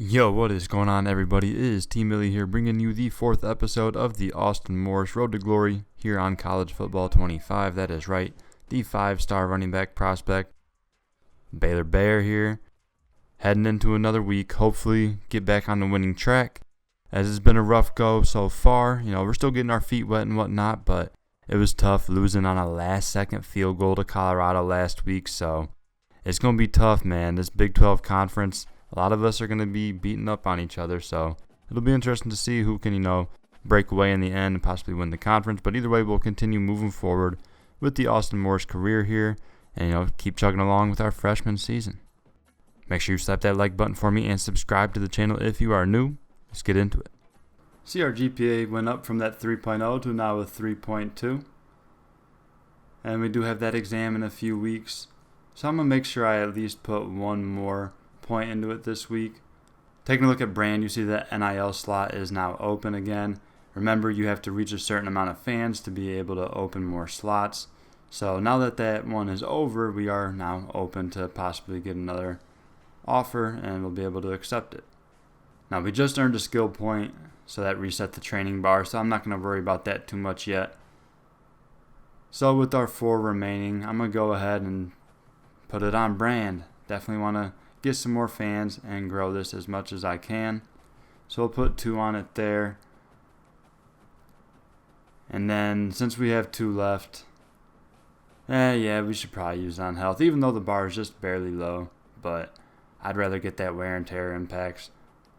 Yo, what is going on, everybody? It is T Millie here, bringing you the 4th episode of the Austin Morris Road to Glory here on College Football 25. That is right, the 5-star running back prospect, Baylor Bear here, heading into another week. Hopefully, get back on the winning track, as it's been a rough go so far. You know, we're still getting our feet wet and whatnot, but it was tough losing on a last-second field goal to Colorado last week. So it's going to be tough, man. This Big 12 conference. A lot of us are going to be beating up on each other, so it'll be interesting to see who can, break away in the end and possibly win the conference. But either way, we'll continue moving forward with the Austin Morris career here and, keep chugging along with our freshman season. Make sure you slap that like button for me and subscribe to the channel if you are new. Let's get into it. See, our GPA went up from that 3.0 to now a 3.2. And we do have that exam in a few weeks. So I'm going to make sure I at least put one more point into it this week. Taking a look at Brand, you see that NIL slot is now open again. Remember, you have to reach a certain amount of fans to be able to open more slots. So now that that one is over, we are now open to possibly get another offer and we'll be able to accept it. Now, we just earned a skill point, so that reset the training bar, so I'm not going to worry about that too much yet. So with our 4 remaining, I'm going to go ahead and put it on Brand. Definitely want to get some more fans and grow this as much as I can. So we'll put 2 on it there. And then since we have 2 left, we should probably use on health, even though the bar is just barely low. But I'd rather get that wear and tear impacts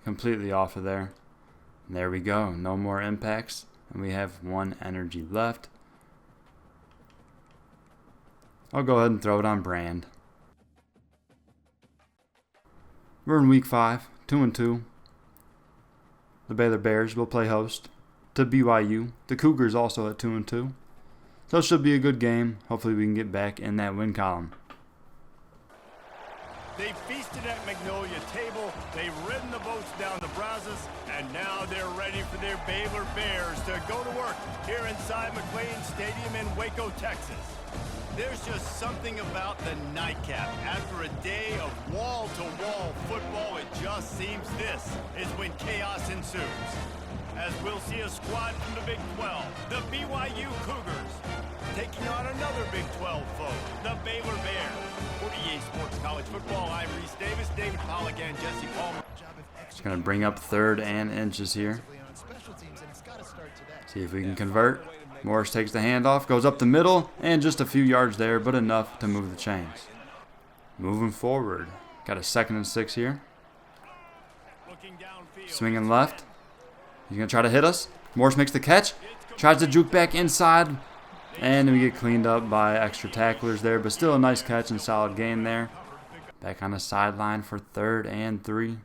completely off of there. And there we go. No more impacts. And we have 1 energy left. I'll go ahead and throw it on Brand. We're in week 5, 2-2. The Baylor Bears will play host to BYU. The Cougars also at 2-2. So it should be a good game. Hopefully we can get back in that win column. They feasted at Magnolia Table, they've ridden the boats down the Brazos, and now they're ready for their Baylor Bears to go to work here inside McLean Stadium in Waco, Texas. There's just something about the nightcap. After a day of wall-to-wall football, it just seems this is when chaos ensues. As we'll see a squad from the Big 12, the BYU Cougars, taking on another Big 12 foe, the Baylor Bears. For EA Sports College Football, I'm Reese Davis, David Pollock, and Jesse Palmer. Just going to bring up 3rd and inches here. See if we can convert. Morris takes the handoff, goes up the middle, and just a few yards there, but enough to move the chains. Moving forward. Got a 2nd and 6 here. Swinging left. He's going to try to hit us. Morris makes the catch. Tries to juke back inside. And we get cleaned up by extra tacklers there, but still a nice catch and solid gain there. Back on the sideline for 3rd and 3.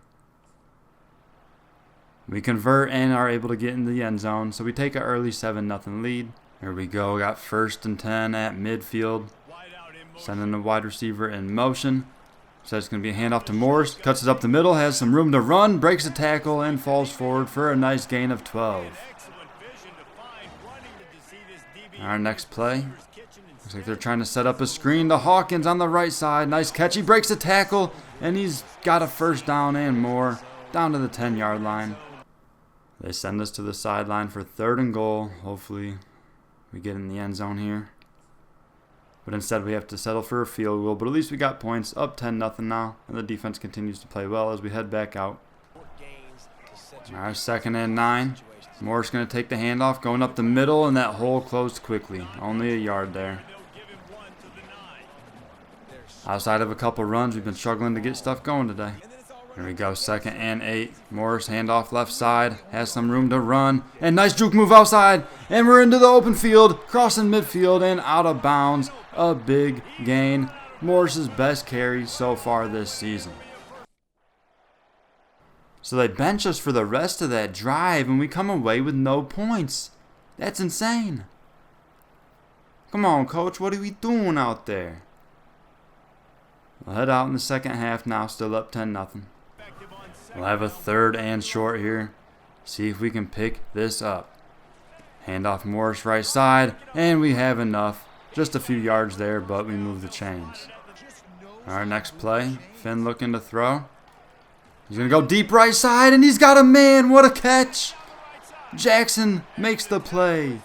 We convert and are able to get in the end zone, so we take an early 7-0 lead. Here we go, got 1st and 10 at midfield. Sending the wide receiver in motion. So it's going to be a handoff to Morris. Cuts it up the middle, has some room to run, breaks a tackle, and falls forward for a nice gain of 12. Our next play. Looks like they're trying to set up a screen to Hawkins on the right side. Nice catch. He breaks a tackle, and he's got a 1st down and more. Down to the 10-yard line. They send us to the sideline for 3rd and goal. Hopefully we get in the end zone here. But instead we have to settle for a field goal. But at least we got points. Up 10-0 now. And the defense continues to play well as we head back out. Our 2nd and 9. Morris going to take the handoff. Going up the middle. And that hole closed quickly. Only a yard there. Outside of a couple runs, we've been struggling to get stuff going today. Here we go, 2nd and 8. Morris, handoff left side, has some room to run, and nice juke move outside, and we're into the open field, crossing midfield and out of bounds. A big gain. Morris's best carry so far this season. So they bench us for the rest of that drive, and we come away with no points. That's insane. Come on, coach, what are we doing out there? We'll head out in the 2nd half now, still up 10-0. We'll have a 3rd and short here. See if we can pick this up. Handoff Morris right side, and we have enough. Just a few yards there, but we move the chains. Our next play, Finn looking to throw. He's going to go deep right side, and he's got a man. What a catch. Jackson makes the play.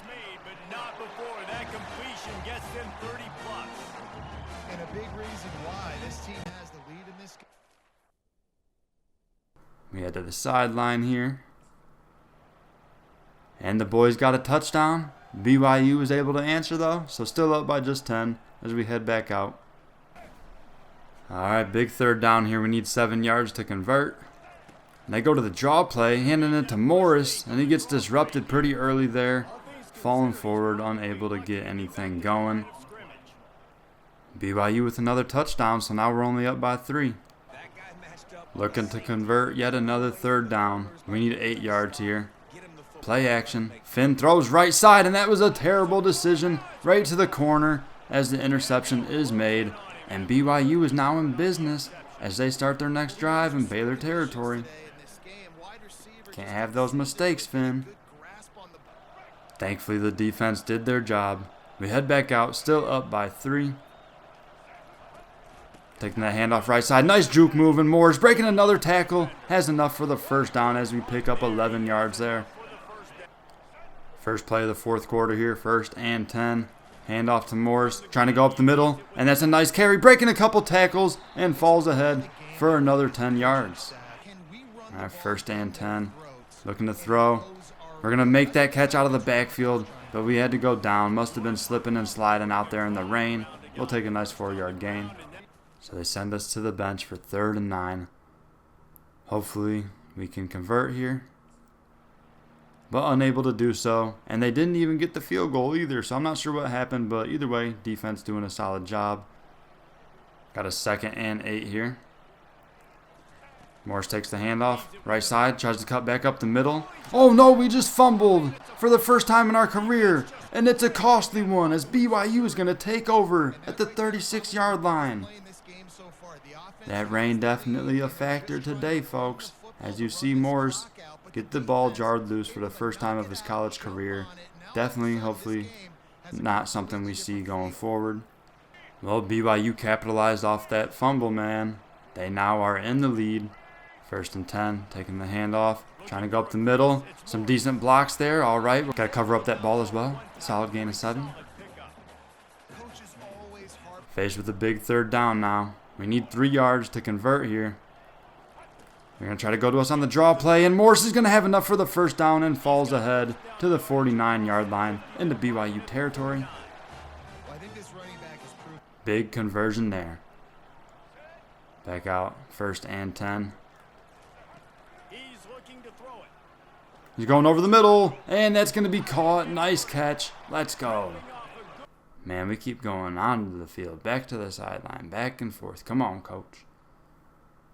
We head to the sideline here. And the boys got a touchdown. BYU was able to answer though, so still up by just 10 as we head back out. Alright, big third down here. We need 7 yards to convert. And they go to the draw play, handing it to Morris, and he gets disrupted pretty early there. Falling forward, unable to get anything going. BYU with another touchdown, so now we're only up by 3. Looking to convert yet another third down. We need 8 yards here. Play action. Finn throws right side, and that was a terrible decision. Right to the corner as the interception is made. And BYU is now in business as they start their next drive in Baylor territory. Can't have those mistakes, Finn. Thankfully, the defense did their job. We head back out, still up by 3. Taking that handoff right side. Nice juke move, and Moore's breaking another tackle. Has enough for the first down as we pick up 11 yards there. First play of the fourth quarter here. 1st and 10. Handoff to Moore's. Trying to go up the middle. And that's a nice carry. Breaking a couple tackles and falls ahead for another 10 yards. All right, 1st and 10. Looking to throw. We're going to make that catch out of the backfield, but we had to go down. Must have been slipping and sliding out there in the rain. We'll take a nice 4-yard gain. So they send us to the bench for 3rd and 9. Hopefully we can convert here. But unable to do so. And they didn't even get the field goal either. So I'm not sure what happened. But either way, defense doing a solid job. Got a 2nd and 8 here. Morris takes the handoff. Right side. Tries to cut back up the middle. Oh no, we just fumbled for the first time in our career. And it's a costly one as BYU is going to take over at the 36-yard line. That rain definitely a factor today, folks. As you see Morris get the ball jarred loose for the first time of his college career. Definitely, hopefully, not something we see going forward. Well, BYU capitalized off that fumble, man. They now are in the lead. 1st and 10, taking the handoff. Trying to go up the middle. Some decent blocks there. All right, we've got to cover up that ball as well. Solid gain of 7. Faced with a big 3rd down now. We need 3 yards to convert here. They're going to try to go to us on the draw play, and Morris is going to have enough for the first down and falls ahead to the 49-yard line into BYU territory. Big conversion there. Back out, 1st and 10. He's going over the middle, and that's going to be caught. Nice catch. Let's go. Man, we keep going onto the field, back to the sideline, back and forth. Come on, coach.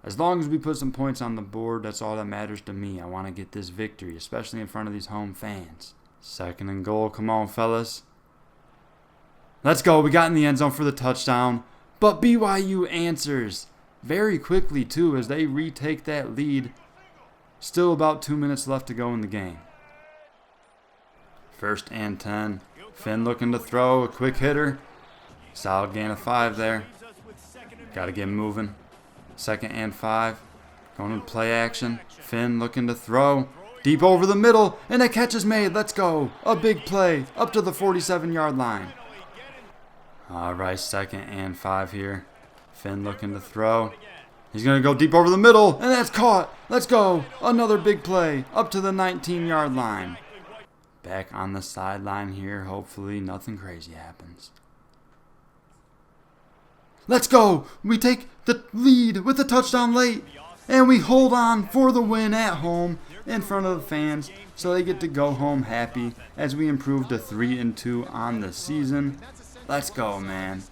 As long as we put some points on the board, that's all that matters to me. I want to get this victory, especially in front of these home fans. 2nd and goal. Come on, fellas. Let's go. We got in the end zone for the touchdown. But BYU answers very quickly, too, as they retake that lead. Still about 2 minutes left to go in the game. 1st and 10. Finn looking to throw. A quick hitter. Solid gain of 5 there. Got to get moving. 2nd and 5. Going to play action. Finn looking to throw. Deep over the middle. And a catch is made. Let's go. A big play. Up to the 47-yard line. Alright, 2nd and 5 here. Finn looking to throw. He's going to go deep over the middle. And that's caught. Let's go. Another big play. Up to the 19-yard line. Back on the sideline here. Hopefully nothing crazy happens. Let's go. We take the lead with a touchdown late. And we hold on for the win at home in front of the fans. So they get to go home happy as we improve to 3-2 on the season. Let's go, man.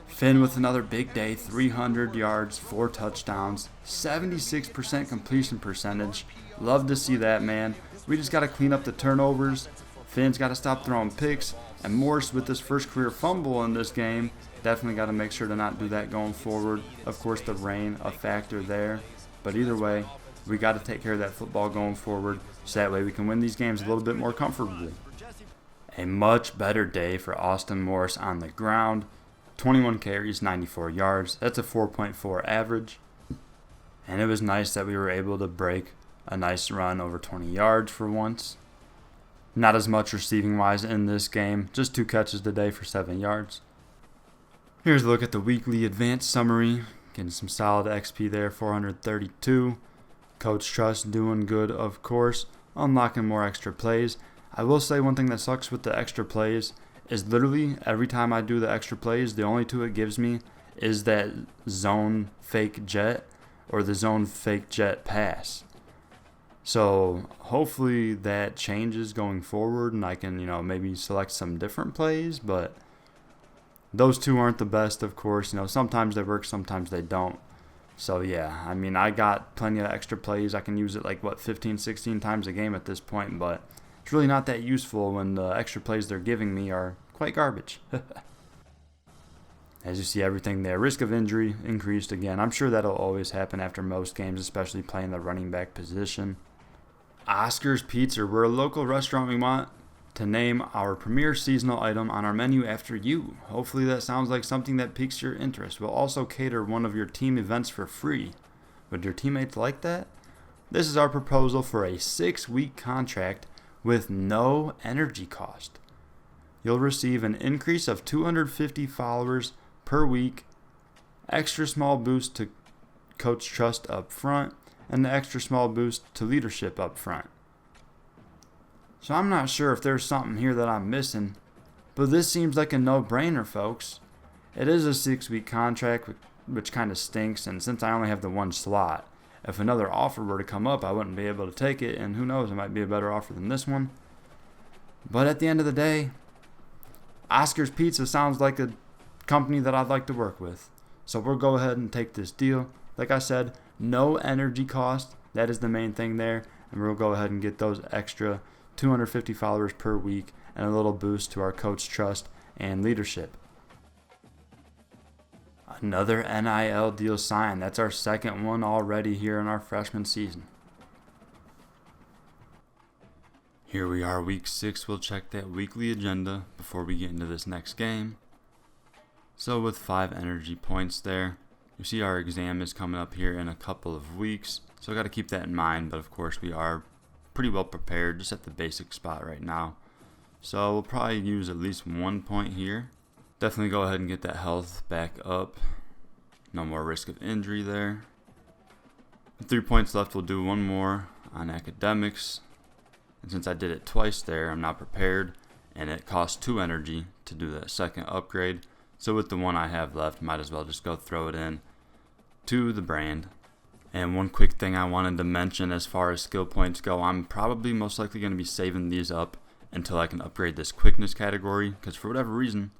Finn with another big day. 300 yards, 4 touchdowns, 76% completion percentage. Love to see that, man. We just got to clean up the turnovers. Finn's got to stop throwing picks. And Morris with his first career fumble in this game. Definitely got to make sure to not do that going forward. Of course, the rain, a factor there. But either way, we got to take care of that football going forward. So that way we can win these games a little bit more comfortably. A much better day for Austin Morris on the ground. 21 carries, 94 yards. That's a 4.4 average. And it was nice that we were able to break a nice run over 20 yards for once. Not as much receiving wise in this game, just 2 catches today for 7 yards. Here's a look at the weekly advanced summary. Getting some solid XP there, 432. Coach Trust doing good, of course. Unlocking more extra plays. I will say one thing that sucks with the extra plays is literally every time I do the extra plays, the only 2 it gives me is that zone fake jet or the zone fake jet pass. So hopefully that changes going forward and I can, maybe select some different plays, but those 2 aren't the best, of course. Sometimes they work, sometimes they don't. So yeah, I got plenty of extra plays. I can use it 15, 16 times a game at this point, but it's really not that useful when the extra plays they're giving me are quite garbage. As you see, everything there. Risk of injury increased again. I'm sure that'll always happen after most games, especially playing the running back position. Oscar's Pizza. We're a local restaurant. We want to name our premier seasonal item on our menu after you. Hopefully that sounds like something that piques your interest. We'll also cater one of your team events for free. Would your teammates like that? This is our proposal for a 6-week contract with no energy cost. You'll receive an increase of 250 followers per week, extra small boost to Coach Trust up front, and the extra small boost to leadership up front. So I'm not sure if there's something here that I'm missing, but this seems like a no-brainer, folks. It is a 6-week contract, which kind of stinks, and since I only have the 1 slot, if another offer were to come up, I wouldn't be able to take it, and who knows, it might be a better offer than this one. But at the end of the day, Oscar's Pizza sounds like a company that I'd like to work with. So we'll go ahead and take this deal. Like I said, no energy cost. That is the main thing there. And we'll go ahead and get those extra 250 followers per week and a little boost to our Coach Trust and leadership. Another NIL deal signed. That's our second one already here in our freshman season. Here we are, week 6. We'll check that weekly agenda before we get into this next game. So with 5 energy points there, you see our exam is coming up here in a couple of weeks. So I got to keep that in mind, but of course we are pretty well prepared just at the basic spot right now. So we'll probably use at least 1 point here. Definitely go ahead and get that health back up. No more risk of injury there. With 3 points left, we'll do 1 more on academics. And since I did it twice there, I'm not prepared. And it costs 2 energy to do that second upgrade. So with the 1 I have left, might as well just go throw it in to the brand. And one quick thing I wanted to mention as far as skill points go, I'm probably most likely going to be saving these up until I can upgrade this quickness category. Because for whatever reason,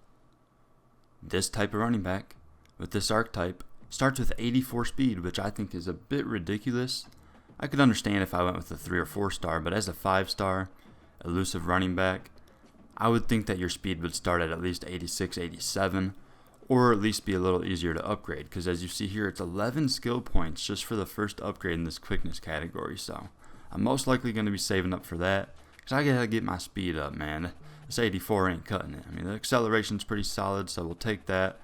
this type of running back with this archetype starts with 84 speed, which I think is a bit ridiculous. I could understand if I went with a 3 or 4 star, but as a 5-star elusive running back, I would think that your speed would start at least 86, 87, or at least be a little easier to upgrade, because as you see here, it's 11 skill points just for the first upgrade in this quickness category, so I'm most likely going to be saving up for that, because I gotta get my speed up, man. This 84 ain't cutting it. I mean, the acceleration's pretty solid, so we'll take that,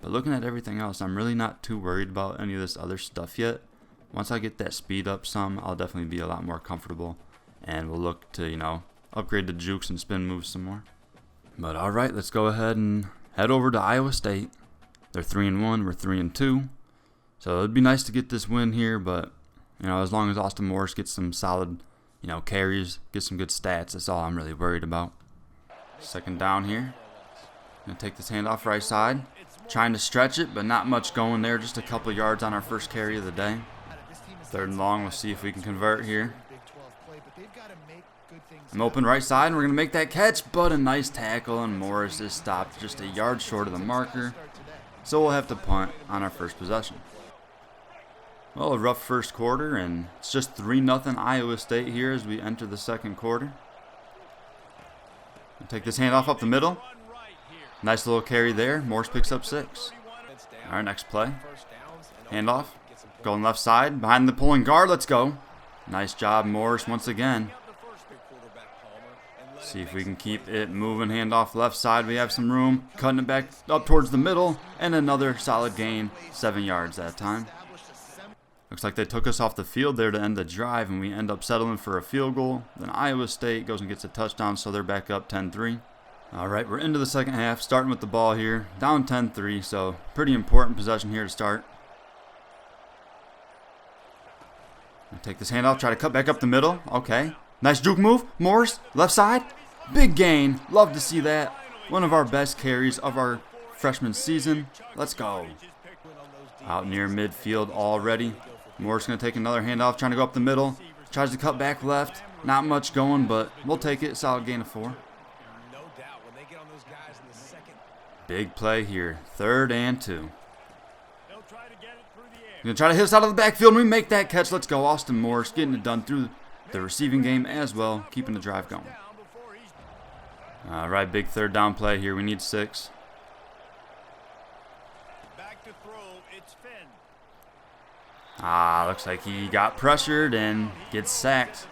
but looking at everything else, I'm really not too worried about any of this other stuff yet. Once I get that speed up some, I'll definitely be a lot more comfortable, and we'll look to, upgrade the jukes and spin moves some more. But alright, let's go ahead and head over to Iowa State. They're 3-1, we're 3-2. So it'd be nice to get this win here, but as long as Austin Morris gets some solid, carries, gets some good stats, that's all I'm really worried about. Second down here. Gonna take this handoff right side. Trying to stretch it, but not much going there. Just a couple yards on our first carry of the day. 3rd and long, we'll see if we can convert here. I'm open right side, and we're going to make that catch, but a nice tackle, and Morris is stopped just a yard short of the marker. So we'll have to punt on our first possession. Well, a rough first quarter, and it's just 3-0 Iowa State here as we enter the second quarter. We'll take this handoff up the middle. Nice little carry there. Morris picks up 6. All right, next play. Handoff. Going left side, behind the pulling guard. Let's go. Nice job, Morris, once again. See if we can keep it moving. Handoff left side. We have some room. Cutting it back up towards the middle. And another solid gain. 7 yards that time. Looks like they took us off the field there to end the drive, and we end up settling for a field goal. Then Iowa State goes and gets a touchdown, so they're back up 10-3. All right, we're into the second half, starting with the ball here. Down 10-3, so pretty important possession here to start. Take this handoff, try to cut back up the middle. Okay, nice juke move. Morris, left side. Big gain. Love to see that. One of our best carries of our freshman season. Let's go. Out near midfield already. Morris going to take another handoff, trying to go up the middle. Tries to cut back left. Not much going, but we'll take it. Solid gain of 4. Big play here. 3rd and 2. Going to try to hit us out of the backfield, and we make that catch. Let's go. Austin Morris getting it done through the receiving game as well, keeping the drive going. All right, big 3rd down play here. We need 6. Looks like he got pressured and gets sacked.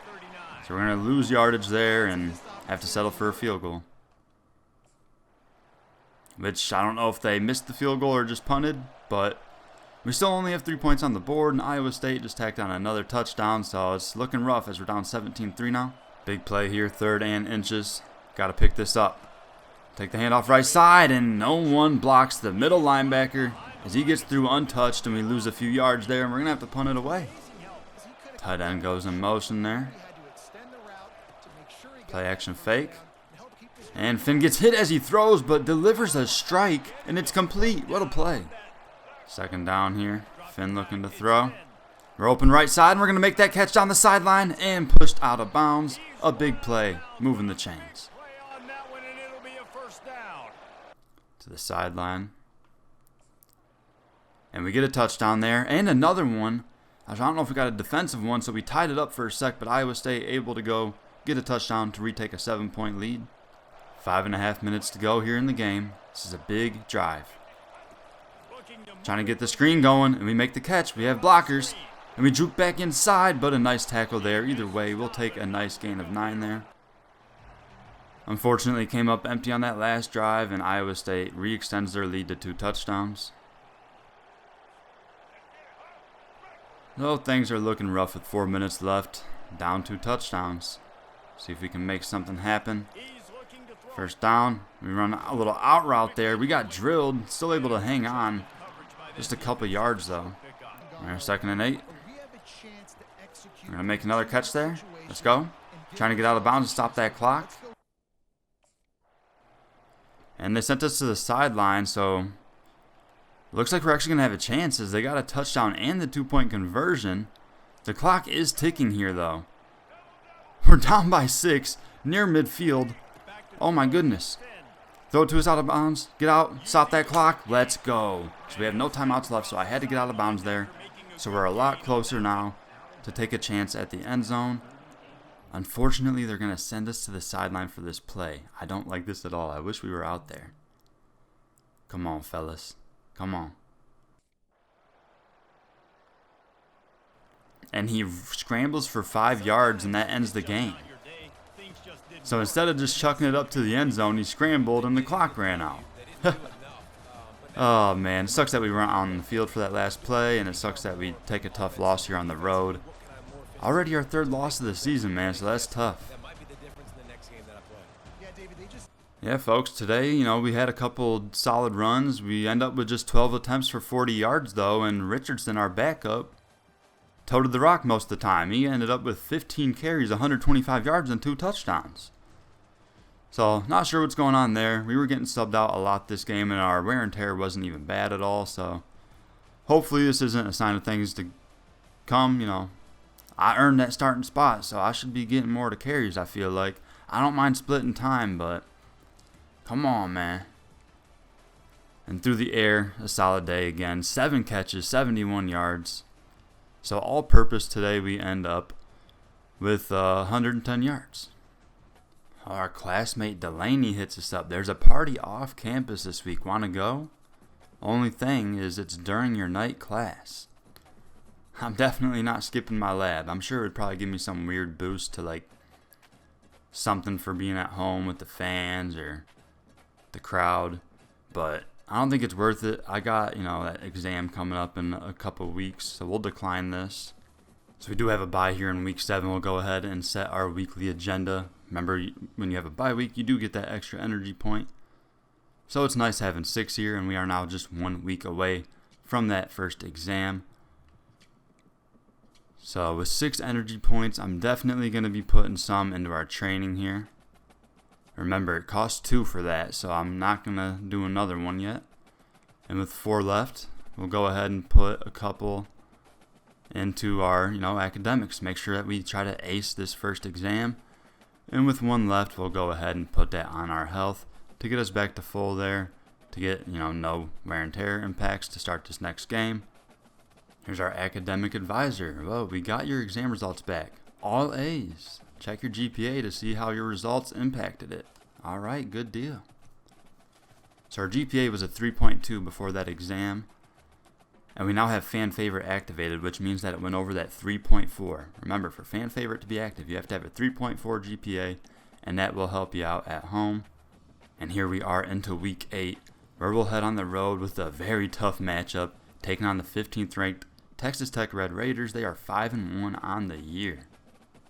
So we're going to lose yardage there and have to settle for a field goal. Which, I don't know if they missed the field goal or just punted, but we still only have 3 points on the board, and Iowa State just tacked on another touchdown, so it's looking rough as we're down 17-3 now. Big play here, 3rd and inches. Got to pick this up. Take the handoff right side, and no one blocks the middle linebacker as he gets through untouched, and we lose a few yards there, and we're going to have to punt it away. Tight end goes in motion there. Play action fake. And Finn gets hit as he throws, but delivers a strike, and it's complete. What a play. 2nd down here. Finn looking to throw. We're open right side, and we're going to make that catch down the sideline and pushed out of bounds. A big play, moving the chains. To the sideline. And we get a touchdown there, and another one. I don't know if we got a defensive one, so we tied it up for a sec, but Iowa State able to go get a touchdown to retake a 7-point lead. 5.5 minutes to go here in the game. This is a big drive. Trying to get the screen going, and we make the catch. We have blockers, and we juke back inside, but a nice tackle there. Either way, we'll take a nice gain of 9 there. Unfortunately, came up empty on that last drive, and Iowa State re-extends their lead to 2 touchdowns. Though things are looking rough with 4 minutes left. Down 2 touchdowns. See if we can make something happen. 1st down. We run a little out route there. We got drilled. Still able to hang on. Just a couple yards, though. We're 2nd and 8. We're going to make another catch there. Let's go. Trying to get out of bounds and stop that clock. And they sent us to the sideline, so looks like we're actually going to have a chance as they got a touchdown and the 2-point conversion. The clock is ticking here, though. We're down by 6, near midfield. Oh, my goodness. Throw it to us out of bounds. Get out. Stop that clock. Let's go. So we have no timeouts left, so I had to get out of bounds there. So we're a lot closer now to take a chance at the end zone. Unfortunately, they're going to send us to the sideline for this play. I don't like this at all. I wish we were out there. Come on, fellas. Come on. And he scrambles for 5 yards, and that ends the game. So instead of just chucking it up to the end zone, he scrambled, and the clock ran out. Oh, man. It sucks that we weren't on the field for that last play, and it sucks that we take a tough loss here on the road. Already our 3rd loss of the season, man, so that's tough. Yeah, folks, today, we had a couple solid runs. We end up with just 12 attempts for 40 yards, though, and Richardson, our backup, toted the rock most of the time. He ended up with 15 carries, 125 yards, and 2 touchdowns. So, not sure what's going on there. We were getting subbed out a lot this game, and our wear and tear wasn't even bad at all, so hopefully this isn't a sign of things to come, I earned that starting spot, so I should be getting more to carries, I feel like. I don't mind splitting time, but come on, man. And through the air, a solid day again. 7 catches, 71 yards. So all-purpose today, we end up with 110 yards. Our classmate Delaney hits us up. There's a party off campus this week. Want to go? Only thing is it's during your night class. I'm definitely not skipping my lab. I'm sure it would probably give me some weird boost to something for being at home with the fans or the crowd. But I don't think it's worth it. I got, that exam coming up in a couple weeks, so we'll decline this. So we do have a bye here in week 7. We'll go ahead and set our weekly agenda. Remember, when you have a bye week, you do get that extra energy point. So it's nice having 6 here, and we are now just 1 week away from that first exam. So with 6 energy points, I'm definitely going to be putting some into our training here. Remember, it costs 2 for that, so I'm not going to do another one yet. And with 4 left, we'll go ahead and put a couple into our, academics. Make sure that we try to ace this first exam. And with 1 left, we'll go ahead and put that on our health to get us back to full there, to get, no wear and tear impacts to start this next game. Here's our academic advisor. Well, we got your exam results back. All A's. Check your GPA to see how your results impacted it. All right, good deal. So our GPA was a 3.2 before that exam. And we now have fan favorite activated, which means that it went over that 3.4. Remember, for fan favorite to be active, you have to have a 3.4 GPA, and that will help you out at home. And here we are into week 8, where we'll head on the road with a very tough matchup, taking on the 15th ranked Texas Tech Red Raiders. They are 5-1 on the year.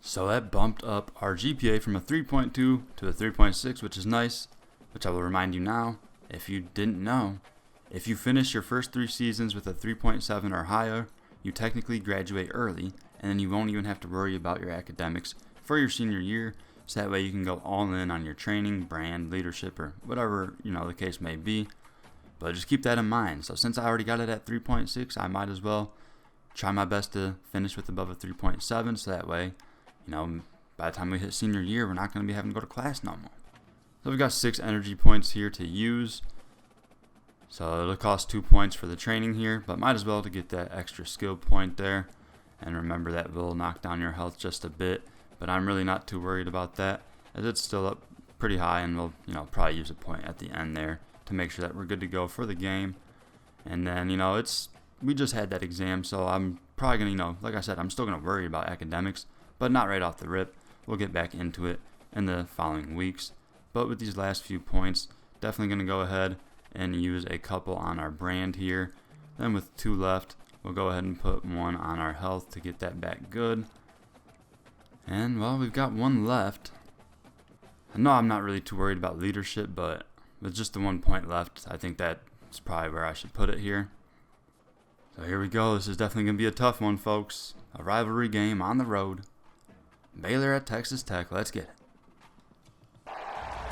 So that bumped up our GPA from a 3.2 to a 3.6, which is nice, which I will remind you now, if you didn't know, if you finish your first 3 seasons with a 3.7 or higher, you technically graduate early, and then you won't even have to worry about your academics for your senior year, so that way you can go all in on your training, brand, leadership, or whatever, the case may be. But just keep that in mind. So since I already got it at 3.6, I might as well try my best to finish with above a 3.7, so that way, by the time we hit senior year, we're not going to be having to go to class no more. So we've got 6 energy points here to use. So it'll cost 2 points for the training here, but might as well to get that extra skill point there. And remember, that will knock down your health just a bit, but I'm really not too worried about that, as it's still up pretty high, and we'll probably use a point at the end there to make sure that we're good to go for the game. And then we just had that exam, so I'm probably gonna like I said, I'm still gonna worry about academics, but not right off the rip. We'll get back into it in the following weeks. But with these last few points, definitely gonna go ahead and use a couple on our brand here. Then with 2 left, we'll go ahead and put 1 on our health to get that back good. And well, we've got 1 left. I know I'm not really too worried about leadership, but with just the 1 point left, I think that's probably where I should put it here. So here we go. This is definitely going to be a tough one, folks. A rivalry game on the road. Baylor at Texas Tech. Let's get it.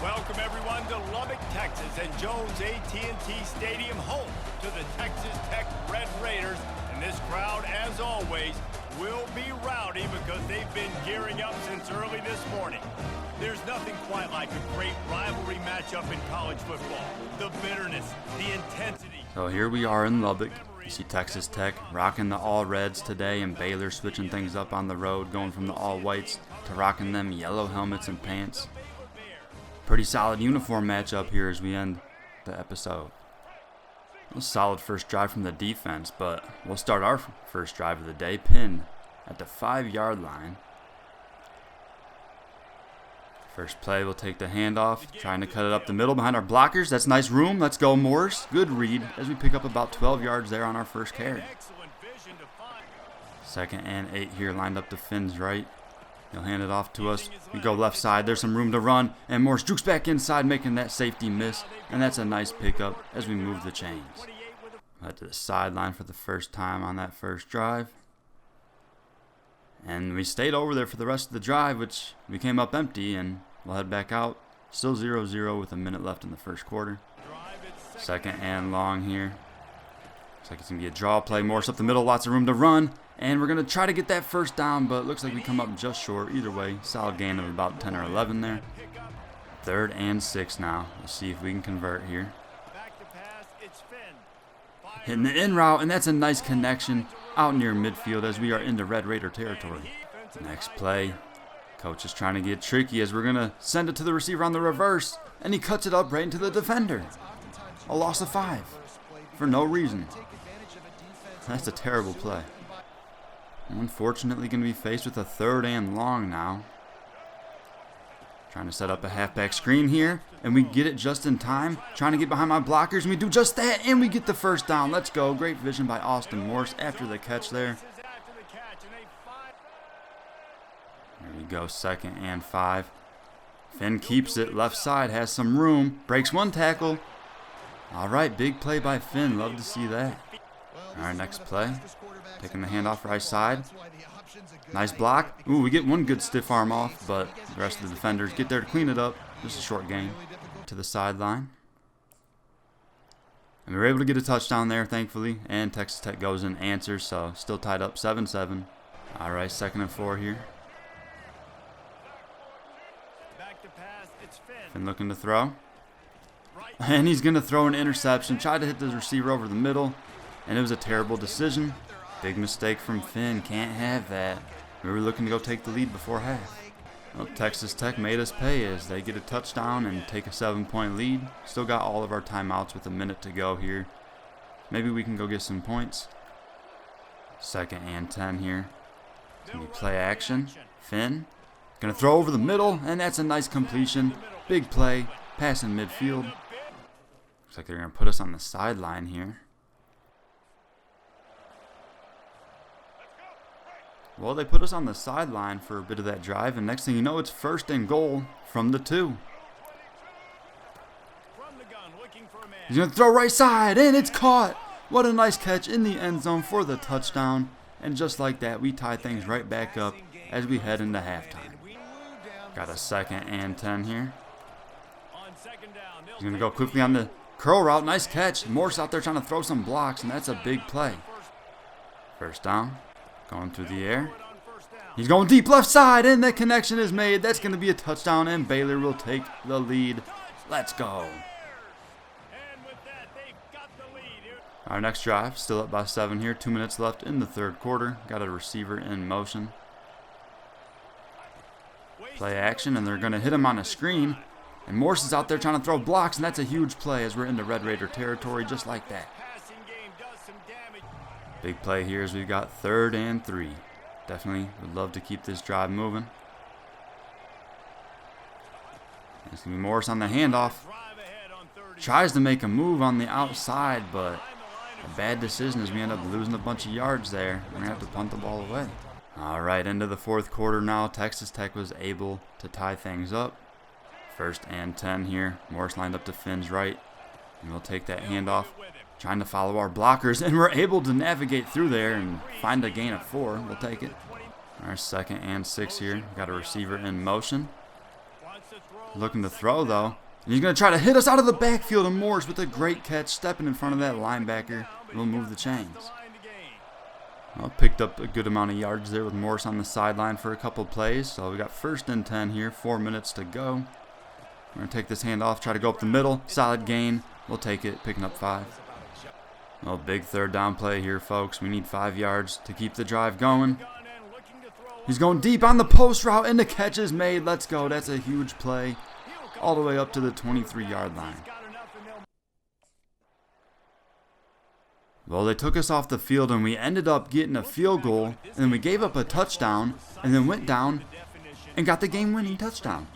Welcome everyone to Lubbock, Texas, and Jones AT&T Stadium, home to the Texas Tech Red Raiders. And this crowd, as always, will be rowdy because they've been gearing up since early this morning. There's nothing quite like a great rivalry matchup in college football. The bitterness, the intensity. So here we are in Lubbock. You see Texas Tech rocking the all reds today, and Baylor switching things up on the road, going from the all whites to rocking them yellow helmets and pants. Pretty solid uniform matchup here as we end the episode. A solid first drive from the defense, but we'll start our first drive of the day pinned at the 5-yard line. First play, we'll take the handoff, trying to cut it up the middle behind our blockers. That's nice room. Let's go, Morris. Good read as we pick up about 12 yards there on our first carry. 2nd and 8 here, lined up to Finn's right. He'll hand it off to us. We go left side. There's some room to run, and Morris jukes back inside, making that safety miss, and that's a nice pickup as we move the chains. Head to the sideline for the first time on that first drive. And we stayed over there for the rest of the drive, which we came up empty, and we'll head back out. Still 0-0 with a minute left in the first quarter. 2nd and long here. Looks like it's going to be a draw play. Morris up the middle, lots of room to run. And we're going to try to get that first down, but it looks like we come up just short. Either way, solid gain of about 10 or 11 there. 3rd and 6 now. Let's see if we can convert here. Hitting the in route, and that's a nice connection out near midfield as we are into Red Raider territory. Next play, coach is trying to get tricky as we're going to send it to the receiver on the reverse, and he cuts it up right into the defender. A loss of 5 for no reason. That's a terrible play. Unfortunately, going to be faced with a 3rd and long now. Trying to set up a halfback screen here, and we get it just in time. Trying to get behind my blockers, and we do just that, and we get the first down. Let's go. Great vision by Austin Morse after the catch there. There we go, 2nd and 5. Finn keeps it, left side, has some room, breaks one tackle. All right, big play by Finn. Love to see that. All right, next play. Taking the handoff right side. Nice block. Ooh, we get one good stiff arm off, but the rest of the defenders get there to clean it up. Just a short gain to the sideline. And we were able to get a touchdown there, thankfully. And Texas Tech goes and answers, so still tied up 7-7. All right, 2nd and 4 here. Finn looking to throw. And he's going to throw an interception. Tried to hit the receiver over the middle, and it was a terrible decision. Big mistake from Finn. Can't have that. We were looking to go take the lead before half. Well, Texas Tech made us pay as they get a touchdown and take a 7-point lead. Still got all of our timeouts with a minute to go here. Maybe we can go get some points. 2nd and 10 here. It's going to be play action. Finn going to throw over the middle, and that's a nice completion. Big play. Pass in midfield. Looks like they're going to put us on the sideline here. Well, they put us on the sideline for a bit of that drive, and next thing you know, it's 1st and goal from the 2. He's going to throw right side, and it's caught. What a nice catch in the end zone for the touchdown. And just like that, we tie things right back up as we head into halftime. Got a 2nd and 10 here. He's going to go quickly on the curl route. Nice catch. Morse out there trying to throw some blocks, and that's a big play. 1st down. Going through the air. He's going deep left side, and that connection is made. That's going to be a touchdown, and Baylor will take the lead. Let's go. Our next drive, still up by 7 here. 2 minutes left in the 3rd quarter. Got a receiver in motion. Play action, and they're going to hit him on a screen. And Morse is out there trying to throw blocks, and that's a huge play as we're into Red Raider territory just like that. Big play here as we've got 3rd and 3. Definitely would love to keep this drive moving. It's going to be Morris on the handoff. Tries to make a move on the outside, but a bad decision as we end up losing a bunch of yards there. We're going to have to punt the ball away. All right, into the 4th quarter now. Texas Tech was able to tie things up. 1st and 10 here. Morris lined up to Finn's right, and we'll take that handoff. Trying to follow our blockers, and we're able to navigate through there and find a gain of 4. We'll take it. Our 2nd and 6 here. Got a receiver in motion. Looking to throw, though. And he's going to try to hit us out of the backfield, and Morris with a great catch, stepping in front of that linebacker. We'll move the chains. Well, picked up a good amount of yards there with Morris on the sideline for a couple plays. So we got 1st and 10 here. 4 minutes to go. We're going to take this handoff, try to go up the middle. Solid gain. We'll take it, picking up 5. Well, big 3rd down play here, folks. We need 5 yards to keep the drive going. He's going deep on the post route, and the catch is made. Let's go. That's a huge play. All the way up to the 23-yard line. Well, they took us off the field, and we ended up getting a field goal, and then we gave up a touchdown, and then went down and got the game-winning touchdown.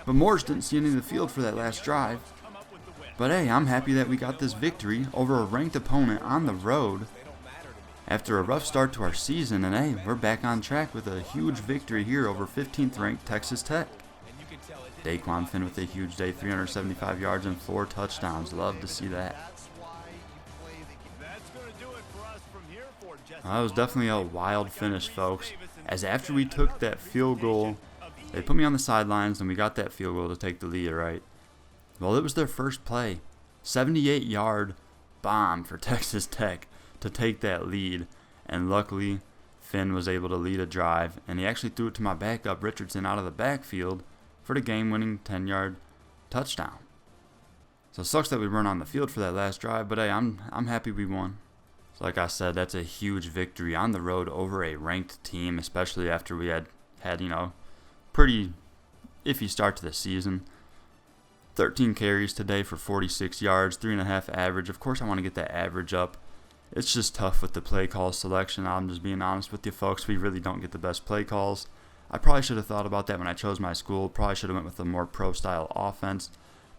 But Morris didn't see any of the field for that last drive. But hey, I'm happy that we got this victory over a ranked opponent on the road after a rough start to our season. And hey, we're back on track with a huge victory here over 15th ranked Texas Tech. Daquan Finn with a huge day, 375 yards and 4 touchdowns. Love to see that. That was definitely a wild finish, folks. As after we took that field goal, they put me on the sidelines and we got that field goal to take the lead, right? Well, it was their first play. 78-yard bomb for Texas Tech to take that lead. And luckily, Finn was able to lead a drive. And he actually threw it to my backup, Richardson, out of the backfield for the game-winning 10-yard touchdown. So it sucks that we weren't on the field for that last drive. But hey, I'm happy we won. So like I said, that's a huge victory on the road over a ranked team, especially after we had pretty iffy start to the season. 13 carries today for 46 yards, 3.5 average. Of course, I want to get that average up. It's just tough with the play call selection. I'm just being honest with you, folks. We really don't get the best play calls. I probably should have thought about that when I chose my school. Probably should have went with a more pro-style offense.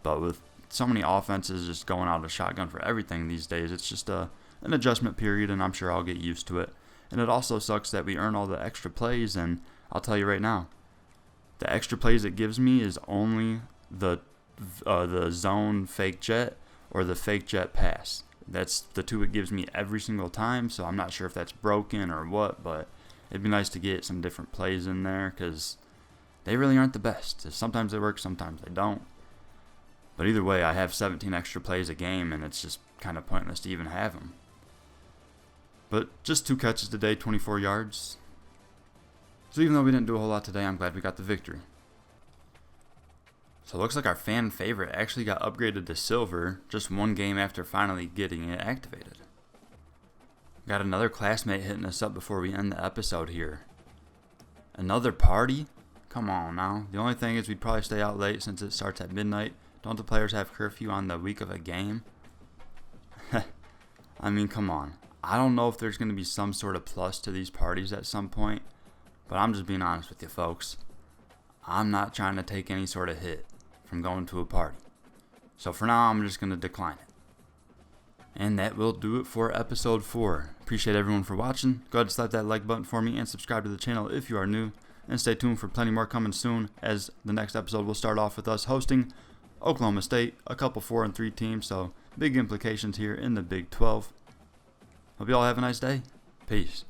But with so many offenses just going out of shotgun for everything these days, it's just an adjustment period, and I'm sure I'll get used to it. And it also sucks that we earn all the extra plays, and I'll tell you right now, the extra plays it gives me is only the zone fake jet or the fake jet pass. That's the two it gives me every single time, so I'm not sure if that's broken or what, but it'd be nice to get some different plays in there because they really aren't the best. Sometimes they work, sometimes they don't. But either way, I have 17 extra plays a game, and it's just kind of pointless to even have them. But just 2 catches today, 24 yards. So even though we didn't do a whole lot today, I'm glad we got the victory. So it looks like our fan favorite actually got upgraded to silver just 1 game after finally getting it activated. Got another classmate hitting us up before we end the episode here. Another party? Come on now. The only thing is we'd probably stay out late since it starts at midnight. Don't the players have curfew on the week of a game? I mean, come on. I don't know if there's going to be some sort of plus to these parties at some point, but I'm just being honest with you folks. I'm not trying to take any sort of hit from going to a party. So for now, I'm just going to decline it. And that will do it for episode 4. Appreciate everyone for watching. Go ahead and slap that like button for me and subscribe to the channel if you are new. And stay tuned for plenty more coming soon, as the next episode will start off with us hosting Oklahoma State, a couple 4-3 teams, so big implications here in the Big 12. Hope you all have a nice day. Peace.